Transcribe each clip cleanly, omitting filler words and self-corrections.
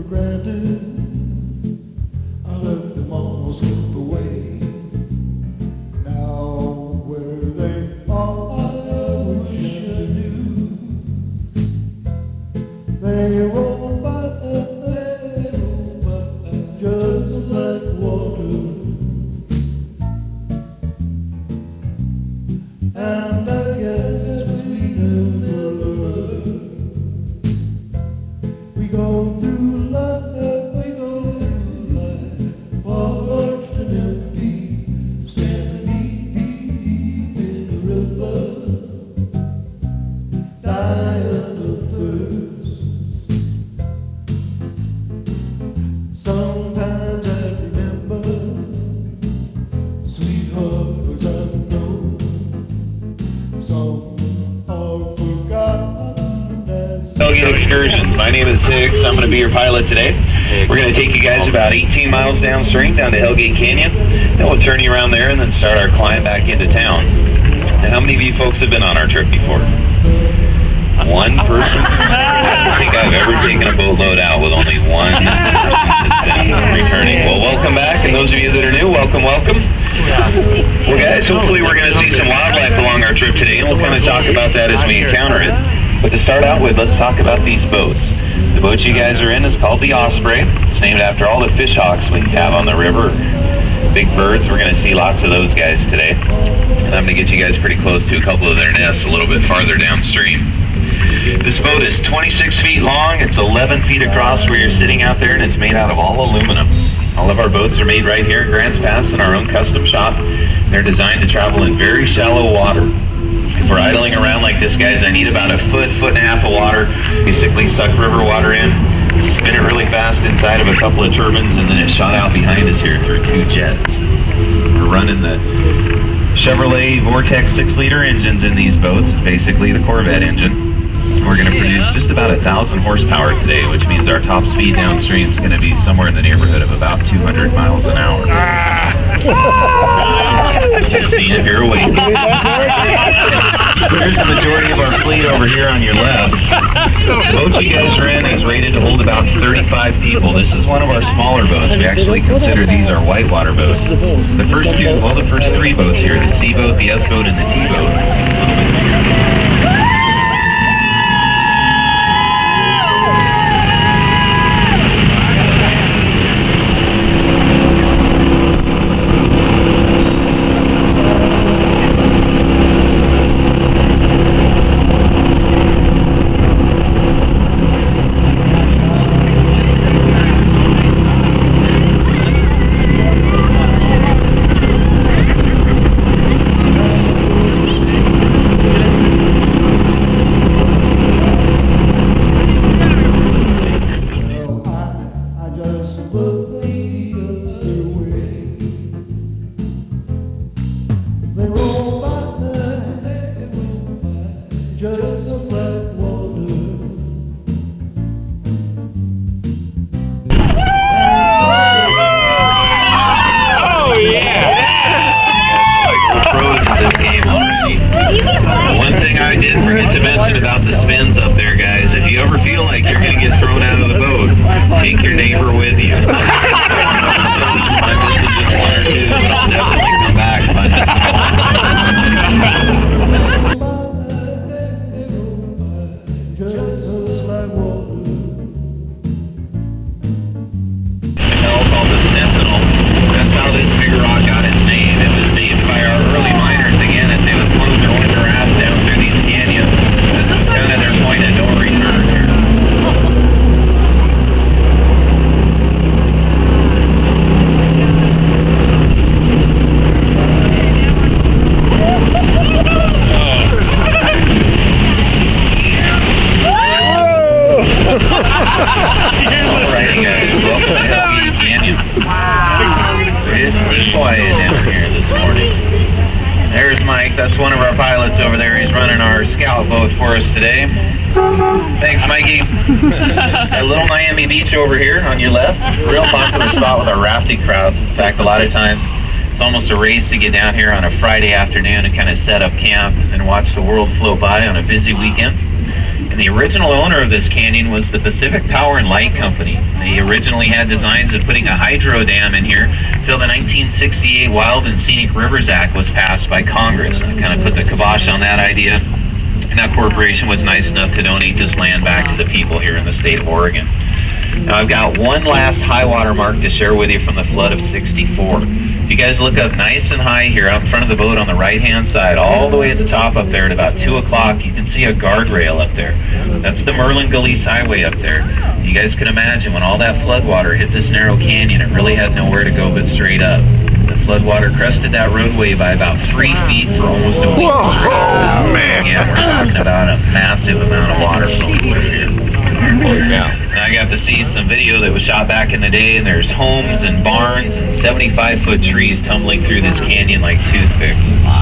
granted. I let them all slip away. Now where they are, I wish I knew. They roll by, just like water. And I guess we never learn. We go through life, parched and empty, standing deep in the river, dying of thirst. Sometimes I remember sweethearts I've known. Some are forgotten as Hellgate Excursions. My name is Hicks. I'm going to be your pilot today. We're going to take you guys about 18 miles downstream down to Hellgate Canyon. Then we'll turn you around there and then start our climb back into town. Now, how many of you folks have been on our trip before? One person? I don't think I've ever taken a boatload out with only one person that's been returning. Well, welcome back, and those of you that are new, welcome, welcome. Well, guys, hopefully we're going to see some wildlife along our trip today, and we'll kind of talk about that as we encounter it. But to start out with, let's talk about these boats. The boat you guys are in is called the Osprey. It's named after all the fish hawks we have on the river. Big birds, we're going to see lots of those guys today. And I'm going to get you guys pretty close to a couple of their nests a little bit farther downstream. This boat is 26 feet long, it's 11 feet across where you're sitting out there, and it's made out of all aluminum. All of our boats are made right here at Grants Pass in our own custom shop. They're designed to travel in very shallow water. If we're idling around like this, guys, I need about a foot and a half of water. Basically suck river water in, spin it really fast inside of a couple of turbines, and then it's shot out behind us here through 2 jets. We're running the Chevrolet Vortex 6-liter engines in these boats. It's basically the Corvette engine. We're going to produce just about 1,000 horsepower today, which means our top speed downstream is going to be somewhere in the neighborhood of about 200 miles an hour. Just seeing if you're awake. Here's the majority of our fleet over here on your left. The boat you guys are in is rated to hold about 35 people. This is one of our smaller boats. We actually consider these our whitewater boats. The first 3 boats here, the C boat, the S boat, and the T boat. Take your neighbor with you. This is just 1 or 2, but I'll definitely come back. Hell called the Sentinel. That's how this big rock got its name. It was named by our early miners again as they would float their winter rafts down through these canyons. This was kind of their point of no return here. Alrighty guys, welcome to Hellgate Canyon. It's quiet down here this morning. There's Mike, that's one of our pilots over there. He's running our scout boat for us today. Thanks, Mikey. A little Miami Beach over here on your left. Real popular spot with our rafting crowd. In fact, a lot of times it's almost a race to get down here on a Friday afternoon and kind of set up camp and watch the world float by on a busy weekend. And the original owner of this canyon was the Pacific Power and Light Company. They originally had designs of putting a hydro dam in here until the 1968 Wild and Scenic Rivers Act was passed by Congress. And it kind of put the kibosh on that idea. And that corporation was nice enough to donate this land back to the people here in the state of Oregon. Now I've got one last high water mark to share with you from the flood of 64. If you guys look up nice and high here out in front of the boat on the right-hand side, all the way at the top up there at about 2 o'clock, you can see a guardrail up there. That's the Merlin-Galice Highway up there. You guys can imagine when all that floodwater hit this narrow canyon, it really had nowhere to go but straight up. The floodwater crested that roadway by about 3 feet for almost a week. Oh, man. Yeah, we're talking about a massive amount of water flowing through here. Yeah. And I got to see some video that was shot back in the day, and there's homes and barns and 75-foot trees tumbling through this canyon like toothpicks.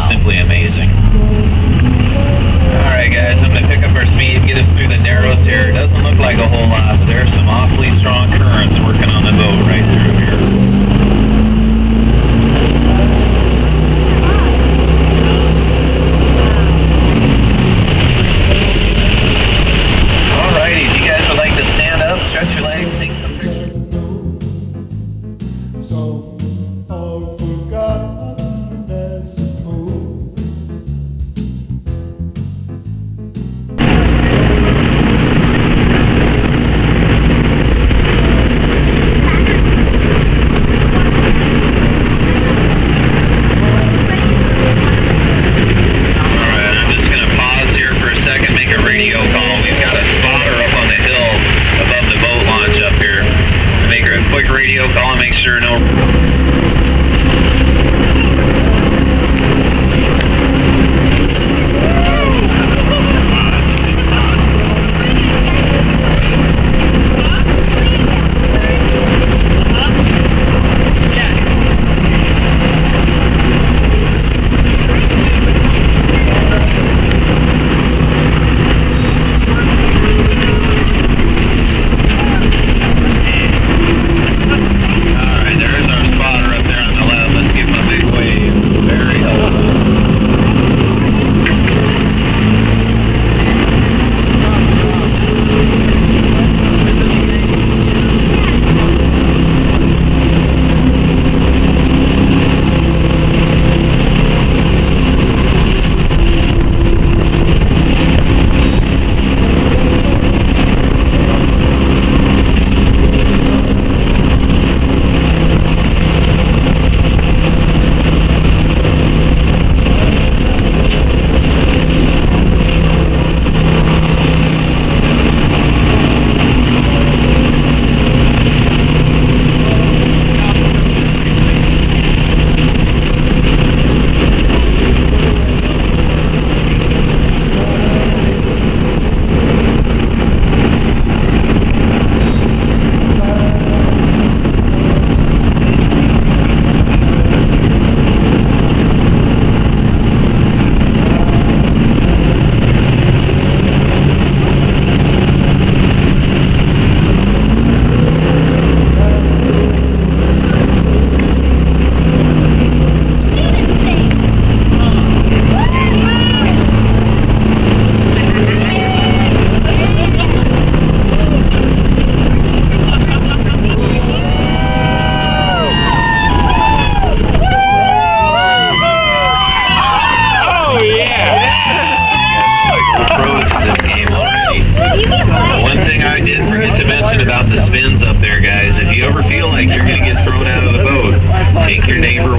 Simply amazing. Alright guys, I'm going to pick up our speed and get us through the narrows here. It doesn't look like a whole lot, but there's some awfully strong currents working on the boat right through here. Alrighty, if you guys would like to stand up, stretch your legs, take some pictures. So all forgotten as old. Alright, I'm just going to pause here for a second, make a radio call. We've got a spotter up on the hill above the boat launch up here. Make a quick radio call and make sure no... Alright, there's our spotter up there on the left. Let's give him a big wave. Very helpful. One thing I did forget to mention about the spins up there, guys, if you ever feel like you're going to get thrown out of the boat, take your neighbor